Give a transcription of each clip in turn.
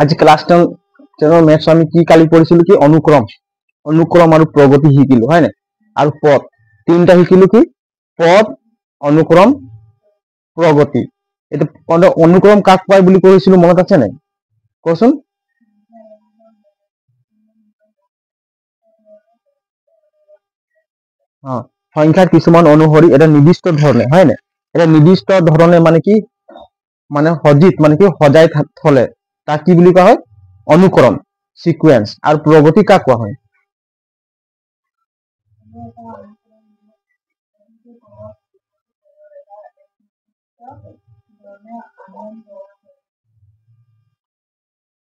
আজি class 10 maths আমি কি কালি পঢ়িছিলো কি অনুক্ৰম আৰু প্ৰগতি শিকিলো হয় না আৰু পদ তিনটা শিকিলো কি পদ অনুক্ৰম প্ৰগতি এটা অনুক্ৰম কাক পায় বুলি কৈছিলো মনত আছে নাই কোৱাচোন সংখ্যাৰ কিছুমান অনুসৰি এটা নিৰ্দিষ্ট ধৰণে হয় না এটা নিৰ্দিষ্ট ধৰণে মানে কি মানে সজিত মানে কি সজাই থলে তাক কি বুলি কোৱা হয় অনুক্ৰম সিকুৱেন্স আৰু প্ৰগতি কাক কোৱা হয়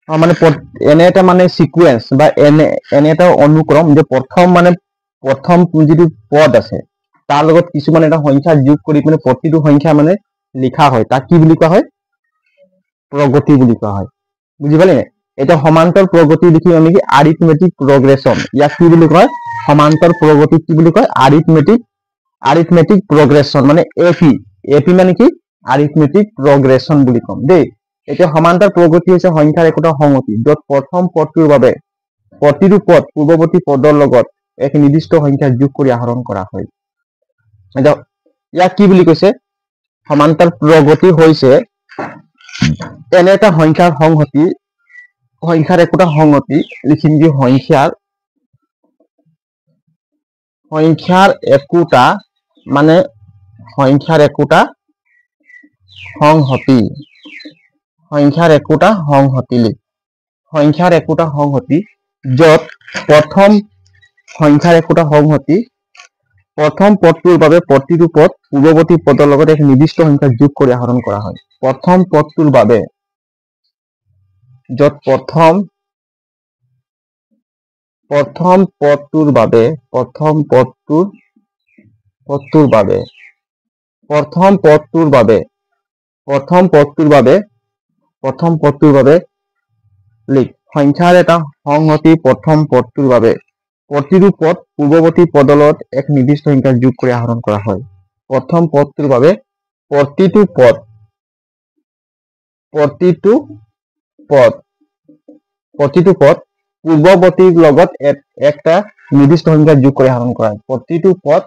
মানে এনে এটা মানে সিকুৱেন্স বা এনে এটা অনুক্ৰম যে প্ৰথম যিটো পদ আছে তাৰ লগত কিছুমান এটা সংখ্যা যোগ কৰি মানে প্ৰতিটো সংখ্যা মানে লিখা হয় তাক কি বুলি কোৱা হয় প্ৰগতি বুলি কোৱা হয় বুজি পালি নে এটা সমান্তৰ প্ৰগতি দেখি আমি কি আৰিথমেটিক প্ৰগ্ৰেছন ইয়াক কি বুলি কয় সমান্তৰ প্ৰগতি কি বুলি কয় আৰিথমেটিক প্ৰগ্ৰেছন মানে এপি মানে কি আৰিথমেটিক প্ৰগ্ৰেছন বুলি কম দেই এতিয়া সমান্তৰ প্ৰগতি হৈছে সংখ্যাৰ একোটা সংহতি য'ত প্ৰথম পদটোৰ বাবে প্ৰতিটো পদ পূৰ্বৱৰ্তী পদৰ লগত এক নিৰ্দিষ্ট সংখ্যা যোগ কৰি আহৰণ কৰা হয় এতিয়া ইয়াক কি বুলি কৈছে সমান্তৰ প্ৰগতি হৈছে এনে এটা সংখ্যাৰ একোটা সংহতি লিখিম যে সংখ্যাৰ একোটা মানে সংখ্যাৰ একোটা সংহতি য'ত প্ৰথম সংখ্যাৰ একোটা সংহতি প্ৰথম পদটোৰ বাবে প্ৰতিটো পদ পূৰ্বৱৰ্তী পদৰ লগত এক নিৰ্দিষ্ট সংখ্যা যোগ কৰি আহৰণ কৰা হয় প্ৰথম পদটোৰ বাবে য'ত প্ৰথম পদটোৰ বাবে লিখ সংখ্যাৰ এটা সংহতি প্ৰথম পদটোৰ বাবে প্ৰতিটো পদ পূৰ্বৱৰ্তী পদৰ লগত এক নিৰ্দিষ্ট সংখ্যা যোগ কৰি আহৰণ কৰা হয় প্ৰথম পদটোৰ বাবে প্ৰতিটো পদ পূৰ্বৱৰ্তীৰ লগত একটা নিৰ্দিষ্ট সংখ্যা যোগ কৰি আহৰণ কৰা হয় প্ৰতিটো পদ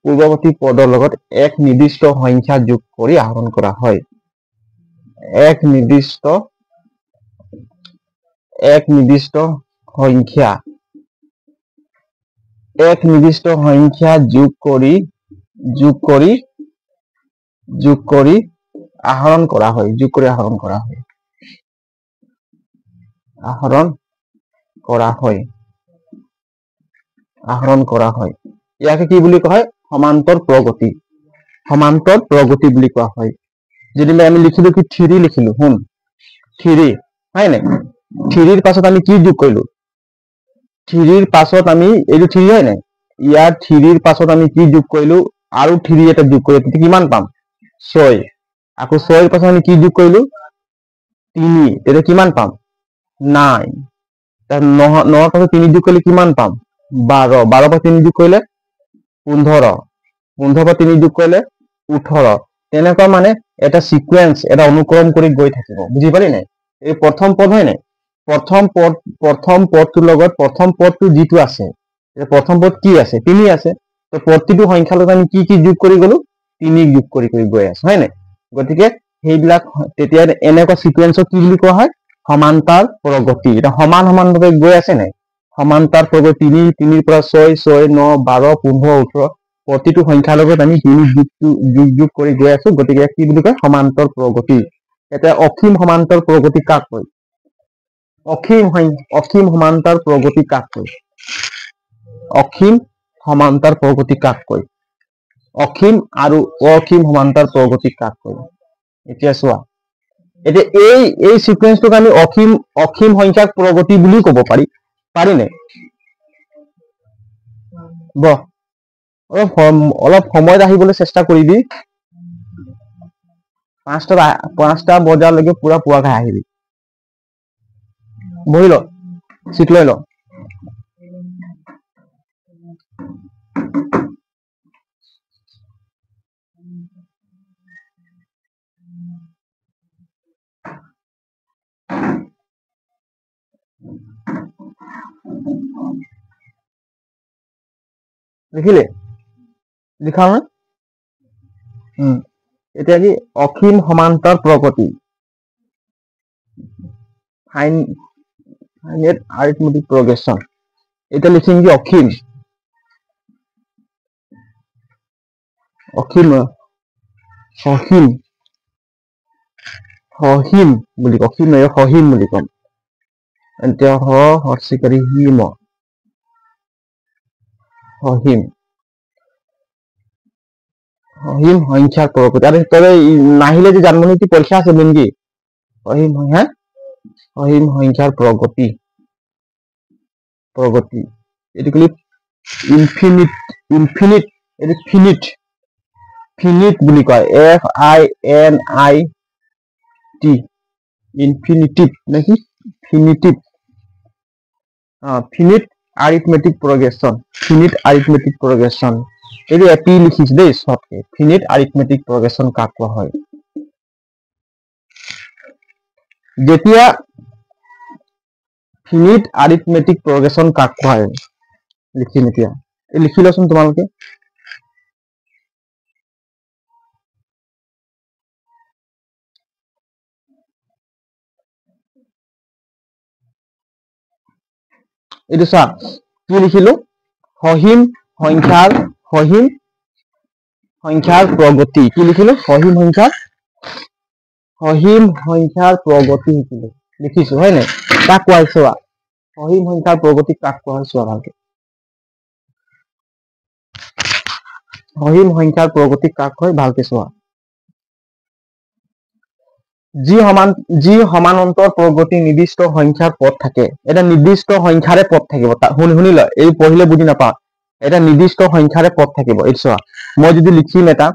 পূৰ্বৱৰ্তী পদৰ লগত এক নিৰ্দিষ্ট সংখ্যা যোগ কৰি আহৰণ কৰা হয় এক নিৰ্দিষ্ট সংখ্যা যোগ কৰি আহৰণ কৰা হয় ইয়াকে কি বুলি কোৱা হয় সমান্তৰ প্ৰগতি বুলি কোৱা হয় যদি আমি লিখিলো কি 3 লিখিলো 3 হয় নাই 3ৰ পাছত আমি কি যোগ কৰিলো 3ৰ পাছত আমি এইটো 3 হয় নাই ইয়াৰ 3ৰ পাছত আমি কি যোগ কৰিলো আৰু 3 এটা যোগ কৰিলো তেতিয়া কিমান পাম 6 আকৌ 6ৰ পাছত আমি কি যোগ কৰিলো 3 তেতিয়া কিমান পাম 9 তাৰ 9ৰ পাছত 3 যোগ কৰিলে কিমান পাম 12 12 পাছত 3 যোগ কৰিলে 15 15 পাছত 3 যোগ কৰিলে 18 তেনেকুৱা মানে এটা সিকুৱেন্স এটা অনুক্ৰম কৰি গৈ থাকিব বুজি পালি নাই এই প্ৰথম পদ হয় নাই প্ৰথম পদটোৰ লগত প্ৰথম পদটো যিটো আছে প্ৰথম পদ কি আছে 3 আছে তো প্ৰতিটো সংখ্যাৰ লগত আমি কি যোগ কৰি গলো 3 যোগ কৰি গৈ আছে হয় নাই গতিকে সেইবিলাক তেতিয়া এনেকুৱা সিকুৱেন্সক কি বুলি কোৱা হয় সমান্তৰ প্ৰগতি এটা সমানভাৱে গৈ আছে নাই সমান্তৰ প্ৰগতি 3 পৰা 6 6 9 12 15 18 প্ৰতিটো সংখ্যাৰ লগত আমি 3 যোগ কৰি গৈ আছো গতিকে কি বুলি কয় সমান্তৰ প্ৰগতি এটা অসীম সমান্তৰ প্ৰগতি কাক কয় অসীম সমান্তৰ প্ৰগতি কাক কয় অসীম আৰু অসীম সমান্তৰ প্ৰগতি কাক কয় এতিয়া চোৱা এতিয়া এই সিকুৱেন্সটোক আমি অসীম সংখ্যাক প্ৰগতি বুলি ক'ব পাৰি নে অলপ সময়ত আহিবলৈ চেষ্টা কৰিবি 5টা বজালৈকে পুৰা পোৱাকে আহিবি বহিল চিট লৈ লওঁ লিখিলে লিখা হয় এতিয়া কি অসীম সমান্তৰ প্ৰগতি ফাইনাইট arithmetic progression এটা লিখিম কি অসীম অসীম সসীম সসীম বুলি অসীম নহয় সসীম বুলি ক'ম এতিয়া হৰ্ষিকাৰী হিম সসীম সসীম সংখ্যাৰ প্ৰগতি আৰু তবে নাহিলে যে জানমণি পৰীক্ষা আছে নেকি সসীম সসীম সংখ্যাৰ প্ৰগতি প্ৰগতি এটো কি ইনফিনিট ইনফিনিট এটো ফিনিট ফিনিট বুলি কয় FINIT ইনফিনিটিভ নাকি ফিনিটিভ finite arithmetic progression finite arithmetic progression এই এপি লিখিছে দেই শর্টকে ফিনিট arithmetic progression কাক কোৱা হয় যেতিয়া ফিনিট arithmetic progression কাক কোৱা হয় লিখিম এতিয়া এই লিখি লচোন তোমালোকে এইটো চা কি লিখিলো সসীম সংখ্যাৰ প্ৰগতি কি লিখিলো সসীম সংখ্যাৰ প্ৰগতি লিখিলো লিখিছো হয় নাই কাক কোৱা চোৱা সসীম সংখ্যাৰ প্ৰগতি কাক কোৱা চোৱা ভালকে সসীম সংখ্যাৰ প্ৰগতি কাক হয় ভালকে চোৱা যি সমান্তর প্রগতি নির্দিষ্ট সংখ্যার পদ থাকে এটা নির্দিষ্ট সংখ্যারে পদ থাকিব শুনি লয় এই পঢ়িলে বুঝি নাপা এটা নির্দিষ্ট সংখ্যারে পদ থাকিব এই চোৱা মই যদি লিখিম এটা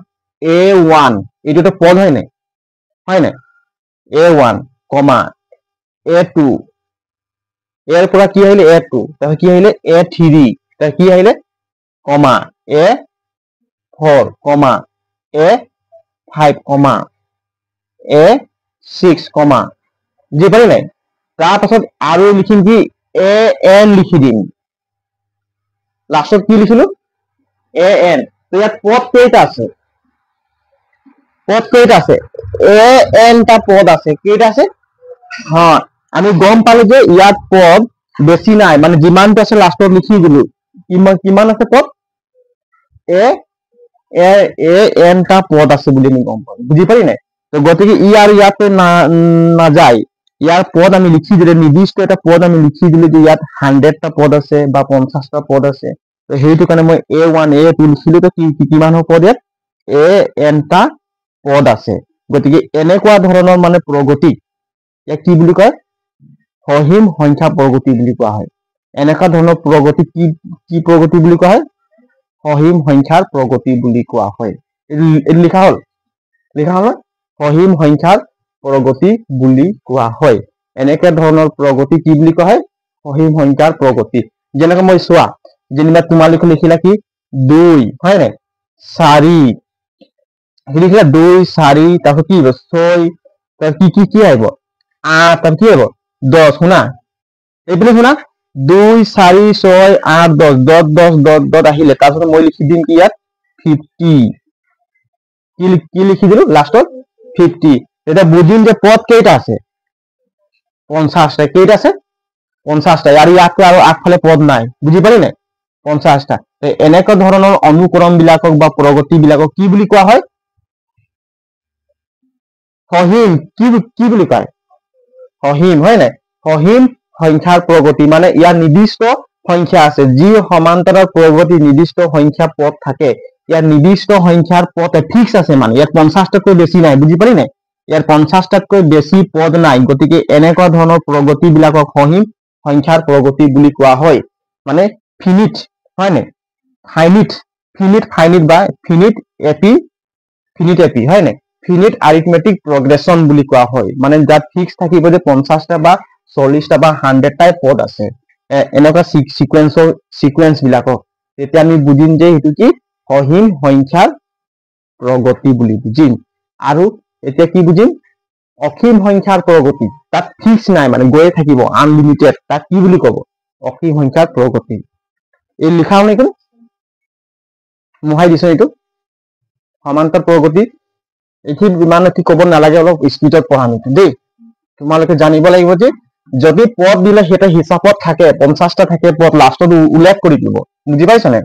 A1 এইটো তো পদ হয় নাই A1 কমা A2 এর পৰা কি আহিলে A2 তারপর কি আহিলে A3 তারপর কি আহিলে কমা A4 কমা A5 কমা A6 কমা যে পাৰি নাই তাৰ পাছত আৰু লিখিম কি AN লিখি দিম লাষ্টত কি লিখিলো AN তো ইয়াত পদ কেইটা আছে AN টা পদ আছে কেইটা আছে হ্যাঁ আমি গম পালো যে ইয়াত পদ বেছি নাই মানে যিমানটো আছে লাষ্টত লিখি দিলো কিমান আছে পদ AN টা পদ আছে বুলি আমি গম পালো বুজি পাৰি নাই তো গতিকে ই আর ইয়াতে না যায় ইয়ার পদ আমি লিখি দিলে নির্দিষ্ট এটা পদ আমি লিখি দিলে যে ইয়াত 100 টা পদ আছে বা 50 টা পদ আছে তো সেইটো কাৰণে মই A1 A2 লিখিলো তো কিমান হ'ব পদ ইয়াত AN টা পদ আছে গতিকে এনেকুৱা ধৰণৰ মানে প্ৰগতি ইয়াক কি বুলি কয় সসীম সংখ্যা প্ৰগতি বুলি কোৱা হয় এনেকুৱা ধৰণৰ প্ৰগতি কি প্ৰগতি বুলি কোৱা হয় সসীম সংখ্যাৰ প্ৰগতি বুলি কোৱা হয় এই লিখা হল সসীম সংখ্যাৰ প্ৰগতি বুলি কোৱা হয় এনেকে ধৰণৰ প্ৰগতি কি বুলি কোৱা হয় সসীম সংখ্যাৰ প্ৰগতি যেনেকৈ মই চোৱা যেনিবা তোমালোকে লিখিলা কি 2 হয় নাই 4 লিখিলা 2 4 তারপর কি হবে 6 তারপর কি আহিব 8 তারপর কি আহিব 10 শুনা এইপিনে শুনা 2 4 6 8 10 10 আহিলে তাৰপিছত মই লিখি দিম কি ইয়াত 50 কি লিখি দিলো লাষ্টত 50 এটা বুঝিম যে পদ কেইটা আছে 50 টা কেইটা আছে 50 টা আৰু ইয়াত আৰু আগফালে পদ নাই বুজি পালি নাই 50 টা এনেকুৱা ধৰণৰ অনুক্ৰম বিলাকক বা প্ৰগতি বিলাকক কি বুলি কোৱা হয় সসীম কি বুলি কয় সসীম হয় নাই সসীম সংখ্যাৰ প্ৰগতি মানে ইয়াৰ নিৰ্দিষ্ট সংখ্যা আছে যি সমান্তৰাল প্ৰগতি নিৰ্দিষ্ট সংখ্যা পদ থাকে ইয়াৰ নিৰ্দিষ্ট সংখ্যাৰ পদ ফিক্স আছে মানে ইয়াত 50 টাতকৈ বেছি নাই বুজি পালি নাই ইয়াৰ 50 টাতকৈ বেছি পদ নাই গতিকে এনেকুৱা ধৰণৰ প্ৰগতি বিলাকক সসীম সংখ্যাৰ প্ৰগতি বুলি কোৱা হয় মানে ফিনিট হয় নাই ফাইনিট বা ফিনিট এপি হয় নাই ফিনিট arithmetic progression বুলি কোৱা হয় মানে যাত ফিক্স থাকিব যে 50 টা বা 40 টা বা 100 টাই পদ আছে এনেকুৱা সিকুৱেন্স বিলাকক তেতিয়া আমি বুজিম যে সেইটো কি অহিম সংখ্যাৰ প্ৰগতি বুলি বুজিম আৰু এতিয়া কি বুজিম অসীম সংখ্যাৰ প্ৰগতি তাত ফিক্স নাই মানে গৈয়ে থাকিব আনলিমিটেড তাক কি বুলি ক'ব অসীম সংখ্যাৰ প্ৰগতি এই লিখা হ'ল নেকি মোহাই দিছো এইটো সমান্তৰ প্ৰগতি এইখিনি ইমান কি ক'ব নালাগে অলপ স্পিডত পঢ়াম এইটো দেই তোমালোকে জানিব লাগিব যে যদি পদ দিলে সেটা হিচাপত থাকে 50টা থাকে পদ লাষ্টত উল্লেখ কৰি দিব বুজি পাইছানে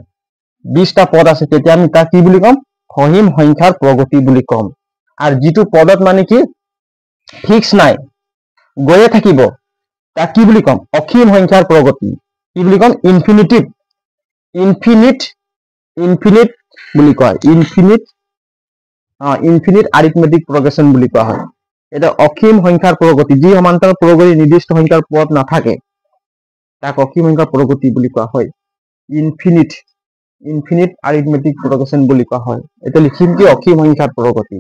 20টা পদ আছে তেতিয়া আমি তাক কি বুলি ক'ম অহিম সংখ্যাৰ প্ৰগতি বুলি ক'ম আৰু যিটো পদত মানে কি ফিক্স নাই গৈয়ে থাকিব তাক কি বুলি ক'ম অসীম সংখ্যাৰ প্ৰগতি কি বুলি ক'ম ইনফিনিট বুলি কয় ইনফিনিট arithmetic progression বুলি কোৱা হয় এটা অসীম সংখ্যাৰ প্ৰগতি যি সমান্তৰ প্ৰগতি নিৰ্দিষ্ট সংখ্যাৰ পদ নাথাকে তাক অসীম সংখ্যাৰ প্ৰগতি বুলি কোৱা হয় ইনফিনিট arithmetic progression বুলি কোৱা হয় এটা লিখিম কি অসীম সংখ্যাৰ প্ৰগতি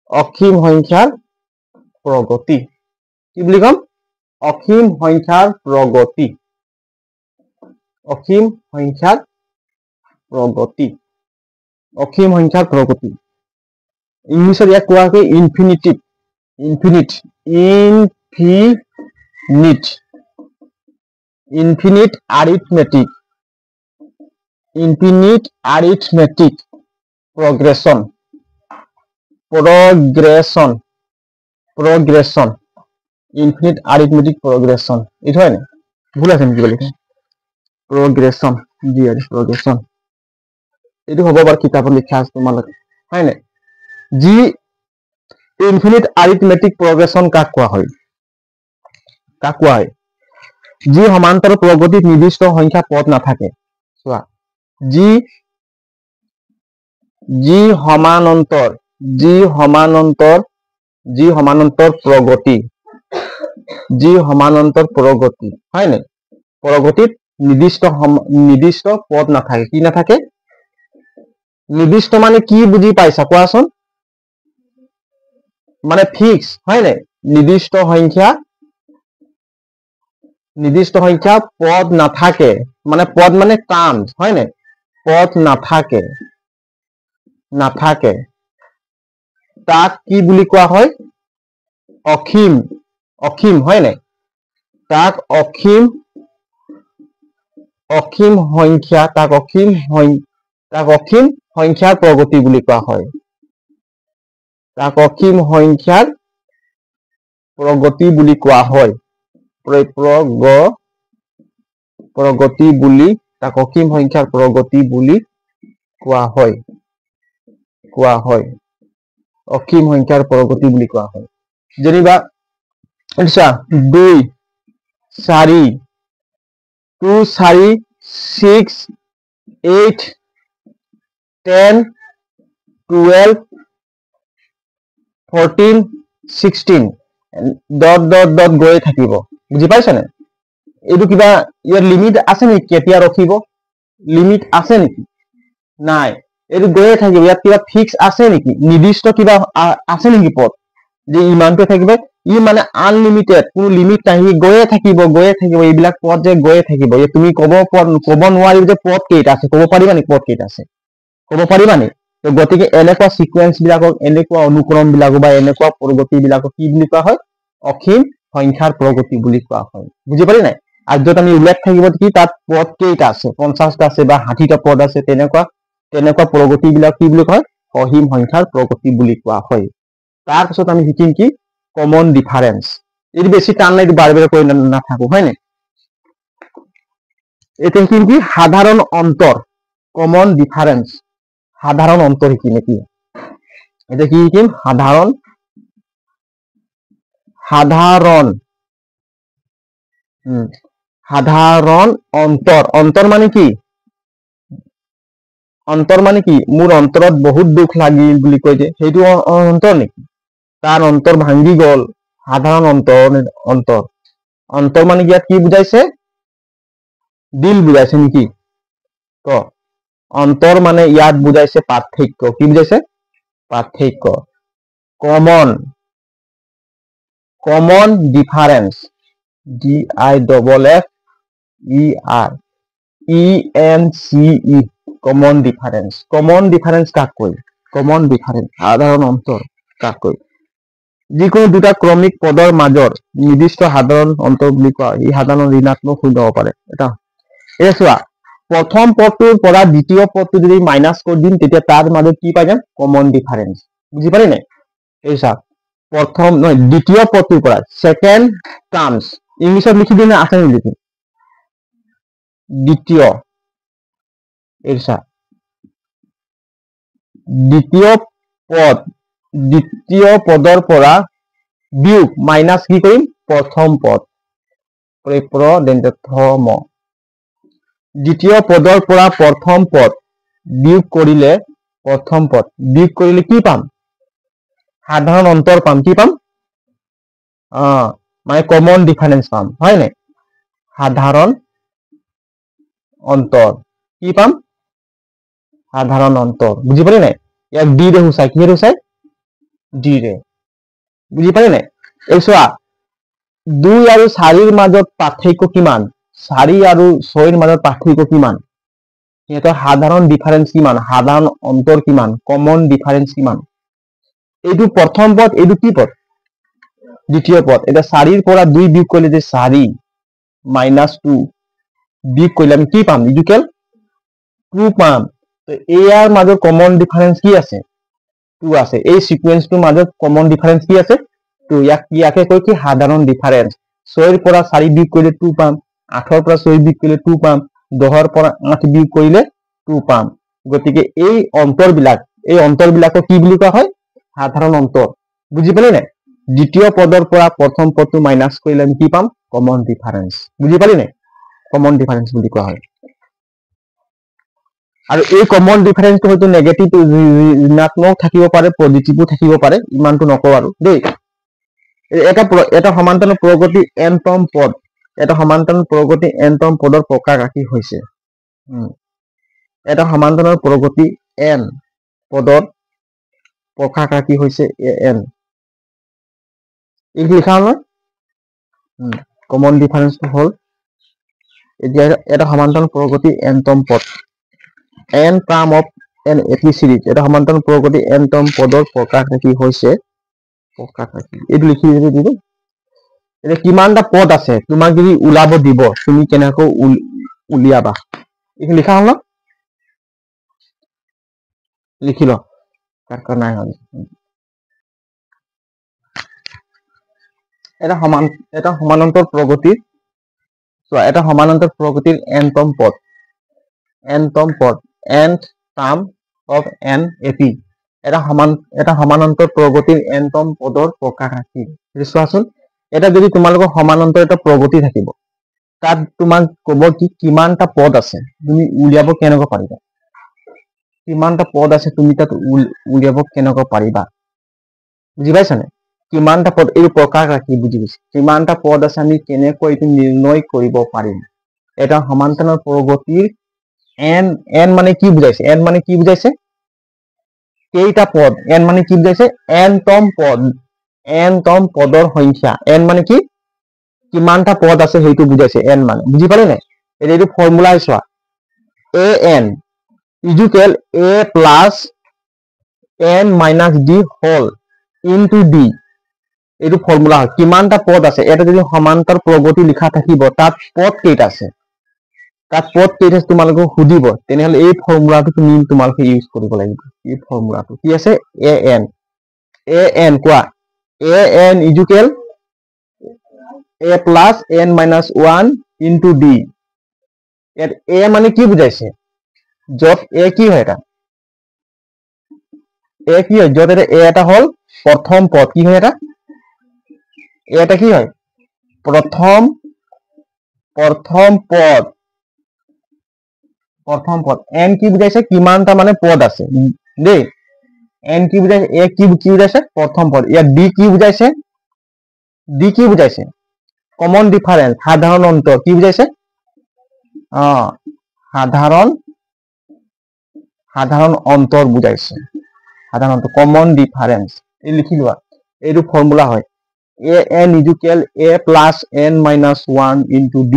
অসীম সংখ্যাৰ প্ৰগতি কি বুলি ক'ম অসীম সংখ্যাৰ প্ৰগতি অসীম সংখ্যাৰ প্ৰগতি ইংলিছত ইয়াক কোৱা হয় infinite arithmetic progression infinite arithmetic progression এইটো হয় না ভুল আছে নেকি বলি progression এইটো হ'ব বাৰু কিতাপত লিখা আছে তোমালোকে হয় না যি infinite arithmetic progression কাক কোৱা হয় যি সমান্তৰ প্ৰগতিত নিৰ্দিষ্ট সংখ্যা পদ নাথাকে চোৱা যি সমান্তৰ প্ৰগতি হয় না প্ৰগতিত নিৰ্দিষ্ট পদ নাথাকে কি নাথাকে নিৰ্দিষ্ট মানে কি বুজি পাইছা কোৱাচোন মানে ফিক্স হয় না নিৰ্দিষ্ট সংখ্যা পদ নাথাকে মানে পদ মানে টাৰ্মছ হয় না পদ নাথাকে তাক কি বুলি কোৱা হয় অসীম হয় না তাক অসীম সংখ্যাৰ প্ৰগতি বুলি কোৱা হয় তাক অসীম সংখ্যাৰ প্ৰগতি বুলি কোৱা হয় তাক অসীম সংখ্যাৰ প্ৰগতি বুলি কোৱা হয় অসীম সংখ্যাৰ প্ৰগতি বুলি কোৱা হয় যেনিবা 2 4 2 4 6 8 10 12 14 16 ডট গৈয়ে থাকিব বুজি পাইছানে এইটো কিবা ইয়াৰ লিমিট আছে নেকি কেতিয়া ৰখিব লিমিট আছে নেকি নাই এইটো গৈয়ে থাকিব ইয়াত কিবা ফিক্স আছে নেকি নিৰ্দিষ্ট কিবা আছে নেকি পদ যে ইমানটো থাকিব ই মানে আনলিমিটেড কোনো লিমিট নাই গৈয়ে থাকিব এইবিলাক পদ যে গৈয়ে থাকিব তুমি ক'ব নোৱাৰিব যে পদ কেইটা আছে ক'ব পাৰিবা নেকি পদ কেইটা আছে ক'ব পাৰিবা নেকি তো গতিকে এনেকুৱা সিকুৱেন্স বিলাকক এনেকুৱা অনুক্ৰম বিলাক বা এনেকুৱা প্ৰগতি বিলাকক কি বুলি কোৱা হয় অসীম সংখ্যাৰ প্ৰগতি বুলি কোৱা হয় বুজি পালি নাই আৰু যত আমি উল্লেখ থাকিব কি তাত পদ কেইটা আছে 50টা আছে বা 60টা পদ আছে তেনেকুৱা প্ৰগতি বিলাক কি বুলি কয় অসীম সংখ্যাৰ প্ৰগতি বুলি কোৱা হয় তাৰ পিছত আমি শিকিম কি কমন ডিফাৰেন্স এই বেছি টান নাই বাৰে বাৰে কৈ নাথাকো হয় নাই এটা শিকিম কি সাধাৰণ অন্তৰ কমন ডিফাৰেন্স সাধাৰণ অন্তৰ শিকিম এতিয়া এটা কি শিকিম সাধাৰণ অন্তৰ মানে কি মোৰ অন্তৰত বহুত দুখ লাগিল বুলি কয় যে সেইটো অন্তৰ নেকি তাৰ অন্তৰ ভাঙি গল সাধাৰণ অন্তৰ মানে ইয়াত কি বুজাইছে দিল বুজাইছে নেকি ক অন্তৰ মানে ইয়াত বুজাইছে পাৰ্থক্য কি বুজাইছে পাৰ্থক্য common difference DIFFERENCE common difference কাক কয় কমন ডিফাৰেন্স সাধাৰণ অন্তৰ কাক কয় যিকোনো দুটা ক্ৰমিক পদৰ মাজৰ নিৰ্দিষ্ট সাধাৰণ অন্তৰ বুলি কোৱা এই সাধাৰণ ঋণাত্মক হৈ যাব পাৰে এটা এই চোৱা প্ৰথম পদটোৰ পৰা দ্বিতীয় পদটো যদি মাইনাস কৰি দিম তেতিয়া তাৰ মাজত কি পাই যাম কমন ডিফাৰেন্স বুজি পালি নাই এই চা প্ৰথম নহয় দ্বিতীয় পদটোৰ পৰা সেকেন্ড টাৰ্মস ইংলিশত লিখি দিনে আছে লিখি দ্বিতীয় এই চা দ্বিতীয় পদৰ পৰা বিয়োগ মাইনাস কি কৰিম প্ৰথম পদ দ্বিতীয় পদৰ পৰা প্ৰথম পদ বিয়োগ কৰিলে কি পাম সাধাৰণ অন্তৰ পাম কি পাম মানে কমন ডিফাৰেন্স পাম হয় নাই সাধাৰণ অন্তৰ কি পাম সাধাৰণ অন্তৰ বুজি পালি নাই ইয়াক ডি ৰে হুসাই কি ৰে হুসাই ডি ৰে বুজি পালি নাই এই চোৱা 2 আৰু 4 ৰ মাজত পাৰ্থক্য কিমান 4 আৰু 6 ৰ মাজত পাৰ্থক্য কিমান এটা সাধাৰণ ডিফাৰেন্স কিমান সাধাৰণ অন্তৰ কিমান কমন ডিফাৰেন্স কিমান এইটো প্ৰথম পদ এইটো কি পদ দ্বিতীয় পদ এটা 4 ৰ পৰা 2 বিয়োগ কৰিলে যে 4 - 2 বিয়োগ কৰিলে আমি কি পাম ইকুৱেল 2 পাম তো এয়াৰ মাজত কমন ডিফাৰেন্স কি আছে 2 আছে এই সিকোয়েন্সটোৰ মাজত কমন ডিফাৰেন্স কি আছে 2 ইয়াকে কয় কি সাধাৰণ ডিফাৰেন্স 6 ৰ পৰা 4 বিয়োগ কৰিলে 2 পাম 8 ৰ পৰা 6 বিয়োগ কৰিলে 2 পাম 10 ৰ পৰা 8 বিয়োগ কৰিলে 2 পাম গতিকে এই অন্তৰবিলাকক কি বুলি কোৱা হয় সাধাৰণ অন্তৰ বুজি পালি নাই দ্বিতীয় পদৰ পৰা প্ৰথম পদটো মাইনাস কৰিলে আমি কি পাম কমন ডিফাৰেন্স বুজি পালি নাই কমন ডিফাৰেন্স বুলি কোৱা হয় আৰু এই কমন ডিফাৰেন্সটো হয়তো নেগেটিভ ঋণাত্মক থাকিব পাৰে পজিটিভও থাকিব পাৰে ইমানটো নকওঁ আৰু দেই এটা সমান্তৰাল প্ৰগতি n-তম পদ এটা সমান্তৰাল প্ৰগতি n-তম পদৰ প্ৰকাশ ৰাখি হৈছে এটা সমান্তৰাল প্ৰগতি n পদৰ প্ৰকাশ ৰাখি হৈছে n এই লিখা হল কমন ডিফাৰেন্সটো হল এতিয়া এটা সমান্তৰাল প্ৰগতি n-তম পদ n টাৰ্ম অফ n এটি সিৰিজ এটা সমান্তৰাল প্ৰগতি n-তম পদৰ প্ৰকাশ ৰাখি হৈছে এইটো লিখি দিব এটা কিমানটা পদ আছে তোমাক যদি উলাব দিব তুমি কেনেকৈ উলিয়াবা এই লিখা হল লিখি ল কাকা নাই হল এটা সমান্তৰাল প্ৰগতিৰ এটা সমান্তৰাল প্ৰগতিৰ n-তম পদ nth টাৰ্ম of n এটি এটা সমান্তৰাল প্ৰগতিৰ n-তম পদৰ প্ৰকাশ ৰাখি চোৱাচোন এটা যদি তোমালোকৰ সমান্তৰাল এটা প্ৰগতি থাকিব তাত তোমাক ক'ব কি কিমানটা পদ আছে তুমি উলিয়াব কেনেকৈ পাৰিবা কিমানটা পদ আছে তুমি তাত উলিয়াব কেনেকৈ পাৰিবা বুজি পাইছানে কিমানটা পদ এই প্ৰকাশ ৰাখি বুজি পাইছা কিমানটা পদ আছে আমি কেনেকৈ এইটো নিৰ্ণয় কৰিব পাৰিম এটা সমান্তৰাল প্ৰগতিৰ n মানে কি বুজাইছে n মানে কি বুজাইছে কেইটা পদ n মানে কি বুজাইছে n-তম পদৰ সংখ্যা n মানে কি কিমানটা পদ আছে সেইটো বুজাইছে n মানে বুজি পালে নাই এইটো ফৰ্মুলা চোৱা an equal a plus n minus d whole into d এইটো ফৰ্মুলা হয় কিমানটা পদ আছে এটা যদি সমান্তৰাল প্ৰগতি লিখা থাকিব তাত পদ কেইটা আছে তোমালোকে সুধিব তেনেহলে এই ফৰ্মুলাটো তুমি তোমালোকে ইউজ কৰিব লাগিব এই ফৰ্মুলাটো কি আছে an কোৱা an equal a plus n minus 1 into d এত a মানে কি বুজাইছে যত a কি হয় এটা a কি হয় যত এটা হল প্ৰথম পদ কি হয় এটা কি হয় প্ৰথম পদ n কি বুজাইছে কিমানটা মানে পদ আছে দেই n কি বুজাইছে a কি বুজাইছে প্ৰথম পদ ইয়াত d কি বুজাইছে কমন ডিফাৰেন্স সাধাৰণ অন্তৰ কি বুজাইছে সাধাৰণ সাধাৰণ অন্তৰ বুজাইছে সাধাৰণ অন্তৰ কমন ডিফাৰেন্স এই লিখি লোৱা এইটো ফৰ্মুলা হয় a n equal a plus n minus 1 into d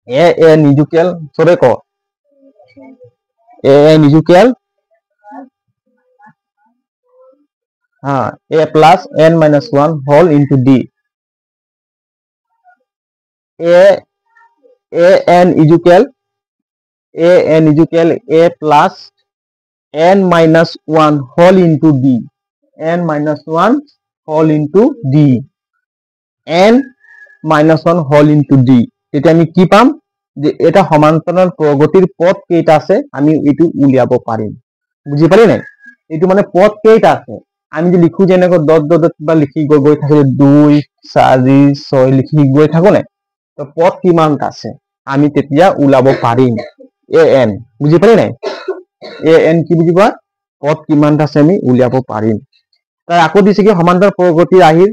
a n equal চবে ক a n equal a plus n minus 1 whole into d a n equal a plus n minus 1 whole into d n minus 1 whole into d n minus 1 whole into d তেতিয়া আমি কি পাম যে এটা সমান্তৰাল প্ৰগতিৰ পথ কেইটা আছে আমি এটো উলিয়াব পাৰিম বুজি পালি নাই এটো মানে পথ কেইটা আছে আমি যে লিখু যেনেকৈ ডট ডট বা লিখি গৈ থাকে 2 4 6 লিখি গৈ থাকো না তো পথ কিমানটা আছে আমি তেতিয়া উলাব পাৰিম an বুজি পালি নাই an কি বুজি পা পথ কিমানটা আছে আমি উলিয়াব পাৰিম তাৰ আকৌ দিছে কি সমান্তৰাল প্ৰগতিৰ আহিৰ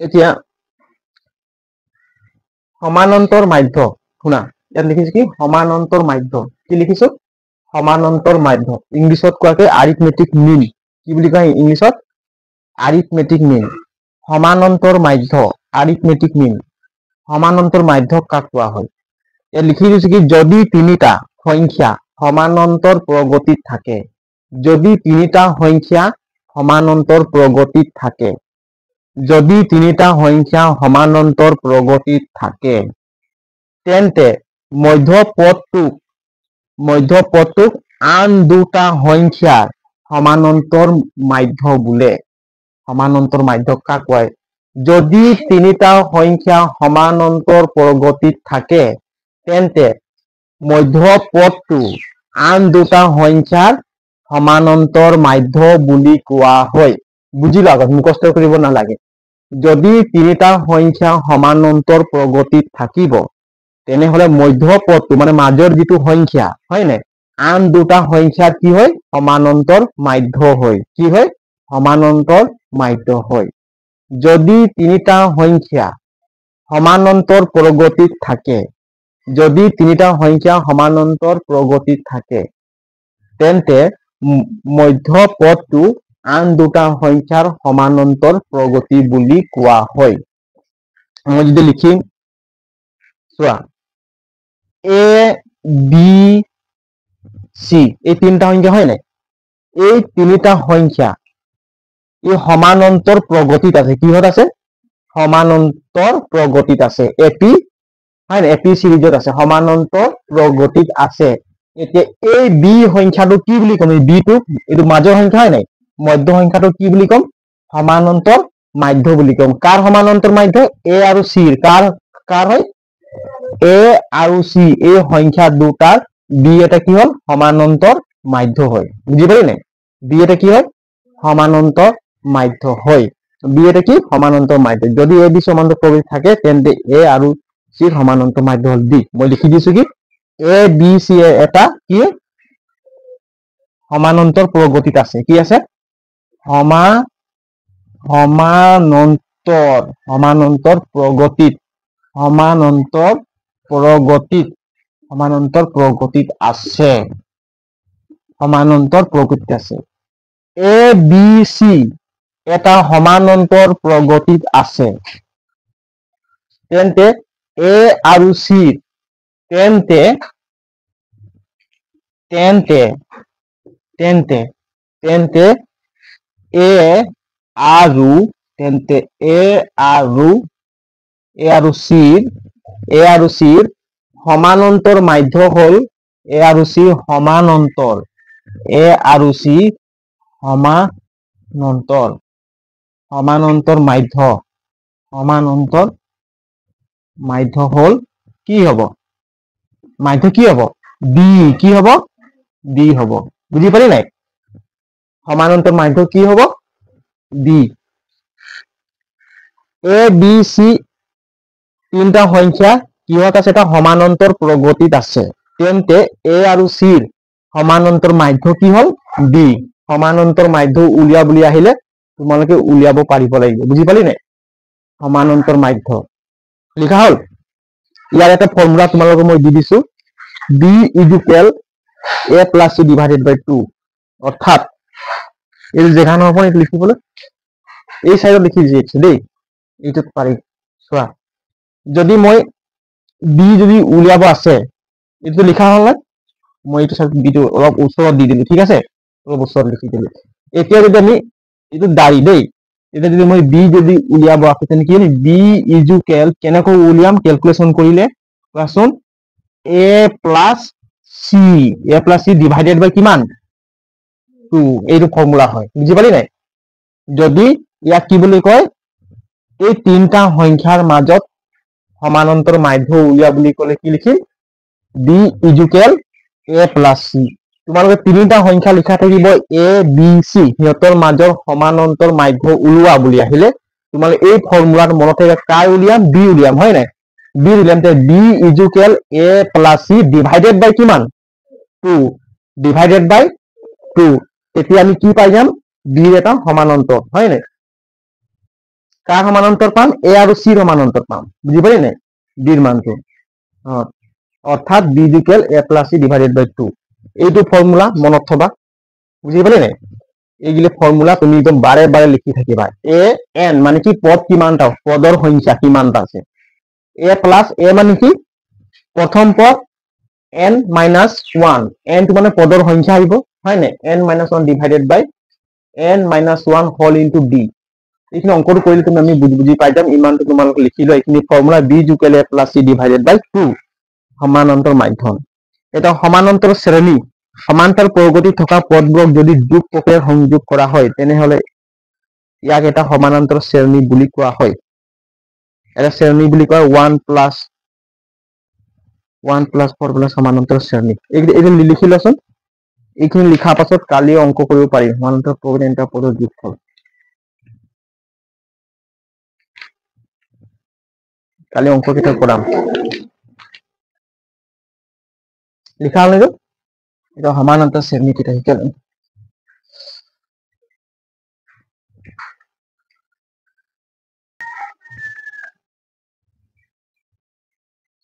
এতিয়া সমান্তৰাল মাধ্য শুনা ইয়াত লিখিছো কি সমান্তৰাল মাধ্য কি লিখিছো সমান্তৰাল মাধ্য ইংলিশত কোৱাকে আৰিথমেটিক মিন কি বুলি কয় ইংলিশত আৰিথমেটিক মিন সমান্তৰাল মাধ্য আৰিথমেটিক মিন সমান্তৰাল মাধ্য কাক কোৱা হয় ইয়াত লিখি দিছো কি যদি তিনিটা সংখ্যা সমান্তৰাল প্ৰগতিত থাকে যদি তিনিটা সংখ্যা সমান্তৰাল প্ৰগতিত থাকে যদি তিনিটা সংখ্যা সমান্তৰাল প্ৰগতিত থাকে তেন্তে মধ্যপথটোক আন দুটা সংখ্যাৰ সমান্তৰাল মাধ্য বোলে সমান্তৰাল মাধ্য কাক কয় যদি তিনিটা সংখ্যা সমান্তৰাল প্ৰগতিত থাকে তেন্তে মধ্যপথটো আন দুটা সংখ্যাৰ সমান্তৰাল মাধ্য বুলি কোৱা হয় বুজিলা আগত মুখস্থ কৰিব নালাগে যদি তিনিটা সংখ্যা সমান্তৰাল প্ৰগতিত থাকিব তেনেহলে মধ্যপথটো মানে মাজৰ যেটো সংখ্যা হয় না আন দুটা সংখ্যা কি হয় সমান্তৰাল মাধ্য হয় কি হয় সমান্তৰাল মাধ্য হয় যদি তিনিটা সংখ্যা সমান্তৰাল প্ৰগতিত থাকে যদি তিনিটা সংখ্যা সমান্তৰাল প্ৰগতিত থাকে তেন্তে মধ্যপথটো আন দুটা সংখ্যাৰ সমান্তৰাল প্ৰগতি বুলি কোৱা হয় মই যদি লিখিম চোৱা a b c এই তিনটা সংখ্যা হয় না এই তিনিটা সংখ্যা এই সমান্তৰাল প্ৰগতিত আছে কিহত আছে সমান্তৰাল প্ৰগতিত আছে এপি হয় না এপি সিৰিজত আছে সমান্তৰাল প্ৰগতিত আছে এতিয়া এই বি সংখ্যাটো কি বুলি কম এই বি টো এটো মাজৰ সংখ্যা হয় নাই মধ্য সংখ্যাটো কি বুলি কম সমান্তৰাল মাধ্য বুলি কম কাৰ সমান্তৰাল মাধ্য a আৰু c কাৰ হয় a আৰু c এই সংখ্যা দুটাৰ b এটা কি হল সমান্তৰাল মাধ্য হয় বুজি পালি নাই b এটা কি হয় সমান্তৰাল মাধ্য হয় b এটা কি সমান্তৰাল মাধ্য যদি a b সমান্তৰাল প্ৰগতিত থাকে তেন্তে a আৰু c সমান্তৰাল মাধ্য হল d মই লিখি দিছো কি a b c এটা কি সমান্তৰাল প্ৰগতিত আছে কি আছে সমান্তৰাল প্ৰগতিত আছে সমান্তৰাল প্ৰগতিত আছে a b c এটা সমান্তৰাল প্ৰগতিত আছে তেন্তে a আৰু c তেন্তে a আৰু c সমান্তৰাল মাধ্য হল a আৰু c সমান্তৰাল মাধ্য হল কি হব মাধ্য কি হব b কি হব b হব বুজি পালি নাই সমান্তৰাল মাধ্য কি হব b a b c তিনটা সংখ্যা কিহত আছে এটা সমান্তৰাল প্ৰগতিত আছে তেন্তে a আৰু c ৰ সমান্তৰাল মাধ্য কি হল b সমান্তৰাল মাধ্য উলিয়া বুলি আহিলে তোমালোকে উলিয়াব পাৰিব লাগিব বুজি পালি নাই সমান্তৰাল মাধ্য লিখা হল ইয়াৰ এটা ফৰ্মুলা তোমালোকক মই দি দিছো b equal a plus c divided by 2 অৰ্থাৎ এই জেগা নহব এইটো লিখিবলৈ এই সাইডত লিখি দিয়েছো দেই এইটোত পাৰি চোৱা যদি মই b যদি উলিয়াব আছে এইটো লিখা হল না মই এইটো সাইড বিটো অলপ ওচৰত দি দিলো ঠিক আছে অলপ ওচৰত লিখি দিলো এতিয়া যদি আমি এইটো দাৰি দেই এটা যদি মই b যদি উলিয়াব আছে তেনে কি b ইকুৱেল কেনেকৈ উলিয়াম ক্যালকুলেশন কৰিলে কোৱাচোন a plus c divided by কিমান 2 এইটো ফৰ্মুলা হয় বুজি পালি নাই যদি ইয়াক কি বুলি কয় এই তিনটা সংখ্যাৰ মাজত সমান্তৰাল মাধ্য উলিয়া বুলি ক'লে কি লিখিম b equal a plus c তোমালোকে তিনিটা সংখ্যা লিখা থাকিব a b c সিহঁতৰ মাজৰ সমান্তৰাল মাধ্য উলিওৱা বুলি আহিলে তোমালোকে এই ফৰ্মুলাত মনত ৰাখিবা কাৰ উলিয়াম b উলিয়াম হয় নাই b উলিয়াম তে b equal a plus c divided by কিমান 2 ডিভাইডেড বাই 2 এতিয়া আমি কি পাই যাম b এটা সমান্তৰাল হয় নাই কাৰ সমান্তৰাল পাম a আৰু c সমান্তৰাল পাম বুজি পালি নাই b ৰ মানটো অৰ্থাৎ b equal a plus c divided by 2 এইটো ফৰ্মুলা মনত থবা বুজি পালি নাই এইগিলে ফৰ্মুলা তুমি একদম বাৰে বাৰে লিখি থাকিবা a n মানে কি পদ কিমানটা পদৰ সংখ্যা কিমানটা আছে a plus a মানে কি প্ৰথম পদ n minus 1 n to মানে পদৰ সংখ্যা আহিব হয় নাই n minus 1 divided by n minus 1 whole into d এইখিনি অঙ্কটো কৰিলে তুমি আমি বুজি পাই যাম ইমানটো তোমালোক লিখি লোৱা এইখিনি formula b equal a plus c divided by 2 সমান্তৰাল মাধ্যম এটা সমান্তৰাল শ্ৰেণী সমান্তৰাল প্ৰগতি থকা পদবোৰক যদি যোগ প্ৰক্ৰিয়াৰ সংযোগ কৰা হয় তেনেহলে ইয়াক এটা সমান্তৰাল শ্ৰেণী বুলি কোৱা হয় এটা শ্ৰেণী বুলি কয় 1 plus 4 plus সমান্তৰাল শ্ৰেণী এইটো লিখি লচোন এইখিনি লিখাৰ পাছত কালি অঙ্ক কৰিব পাৰি সমান্তৰাল প্ৰগতি এটা পদৰ যোগফল কালি অঙ্ক কেইটা কৰাম লিখা হল নেকি এটা সমান্তৰাল শ্ৰেণী কেইটা শিকালে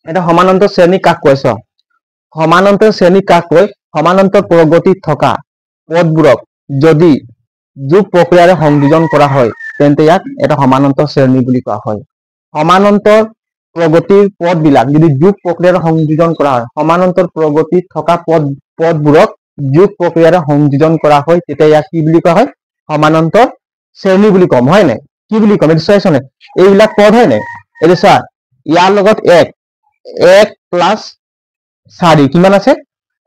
এটা সমান্তৰাল শ্ৰেণী কাক কৈছ সমান্তৰাল শ্ৰেণী কাক কয় সমান্তৰাল প্ৰগতি থকা পদবোৰক যদি যোগ প্ৰক্ৰিয়াৰে সংযোজন কৰা হয় তেন্তে ইয়াক এটা সমান্তৰাল শ্ৰেণী বুলি কোৱা হয় সমান্তৰাল প্ৰগতিৰ পদবিলাক যদি যোগ প্ৰক্ৰিয়াৰে সংযোজন কৰা হয় সমান্তৰাল প্ৰগতি থকা পদবোৰক যোগ প্ৰক্ৰিয়াৰে সংযোজন কৰা হয় তেতিয়া ইয়াক কি বুলি কোৱা হয় সমান্তৰাল শ্ৰেণী বুলি কম হয় নাই কি বুলি কম এইটো চাইছনে এইবিলাক পদ হয় নাই এইটো চা ইয়াৰ লগত 1 plus 4 কিমান আছে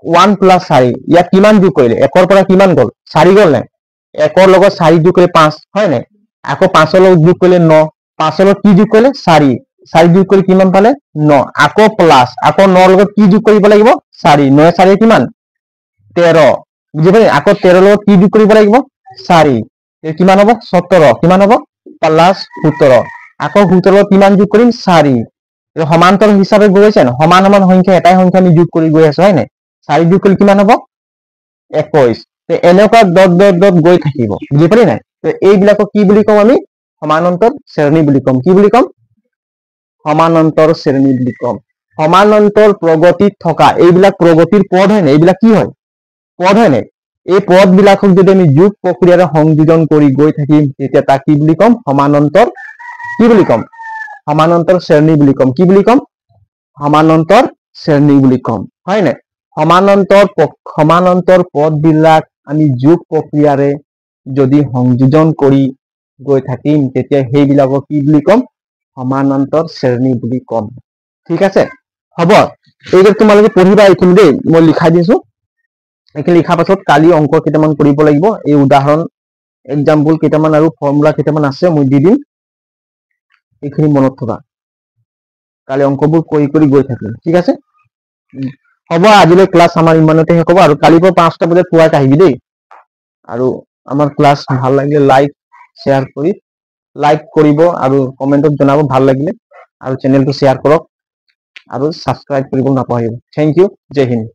1 plus 4 ইয়াত কিমান যোগ কৰিলে 1 ৰ পৰা কিমান গল 4 গল নাই 1 ৰ লগত 4 যোগ কৰিলে 5 হয় নাই আকৌ 5 ৰ লগত যোগ কৰিলে 9 5 ৰ লগত কি যোগ কৰিলে 4 যোগ কৰি কিমান পালে 9 আকৌ প্লাস আকৌ 9 ৰ লগত কি যোগ কৰিব লাগিব 4 9 4 কিমান 13 বুজি পালি আকৌ 13 ৰ লগত কি যোগ কৰিব লাগিব 4 এ কিমান হ'ব 17 কিমান হ'ব প্লাস 17 আকৌ 17 ৰ কিমান যোগ কৰিম 4 সমান্তৰাল হিচাপে গৈ আছে না সমান সমান সংখ্যা এটাই সংখ্যা আমি যোগ কৰি গৈ আছো হয় নাই 4 যোগ কৰি কিমান হ'ব 21 তে এনেকুৱা ডট ডট ডট গৈ থাকিব বুজি পালি নাই তে এইবিলাকক কি বুলি কম আমি সমান্তৰাল শ্ৰেণী বুলি কম কি বুলি কম সমান্তৰাল শ্ৰেণী বুলি কম সমান্তৰাল প্ৰগতিত থকা এইবিলাক প্ৰগতিৰ পদ হয় নাই এইবিলাক কি হয় পদ হয় নাই এই পদ বিলাকক যদি আমি যোগ প্ৰক্ৰিয়াৰে সংযোজন কৰি গৈ থাকিম তেতিয়া তাক কি বুলি কম সমান্তৰাল কি বুলি কম সমান্তৰাল শ্ৰেণী বুলি কম কি বুলি কম সমান্তৰাল শ্ৰেণী বুলি কম হয় নাই সমান্তৰাল পদ বিলাক আমি যোগ প্ৰক্ৰিয়াৰে যদি সংযোজন কৰি গৈ থাকিম তেতিয়া সেইবিলাকক কি বুলি কম সমান্তৰাল শ্ৰেণী বুলি কম ঠিক আছে হ'ব এইটো তোমালোকে পঢ়িবা এইখিনি দেই মই লিখাই দিছো এইখিনি লিখাৰ পাছত কালি অংক কেইটামান কৰিব লাগিব এই উদাহৰণ এক্সাম্পল কেইটামান আৰু ফৰ্মুলা কেইটামান আছে মই দি দিম এইখিনি মনত থবা কালি অংকবোৰ কৰি গৈ থাকিম ঠিক আছে হ'ব আজিলৈ ক্লাস আমাৰ ইমানতে শেষ হ'ব আৰু কালিৰ পৰা 5টা বজাত পুৱাত আহিবি দেই আৰু আমাৰ ক্লাস ভাল লাগিলে লাইক শেয়াৰ কৰি লাইক কৰিব আৰু কমেন্টত জনাব ভাল লাগিলে আৰু চেনেলটো শেয়াৰ কৰক আৰু সাবস্ক্ৰাইব কৰিব নাপাহৰিব থ্যাংক ইউ জয় হিন্দ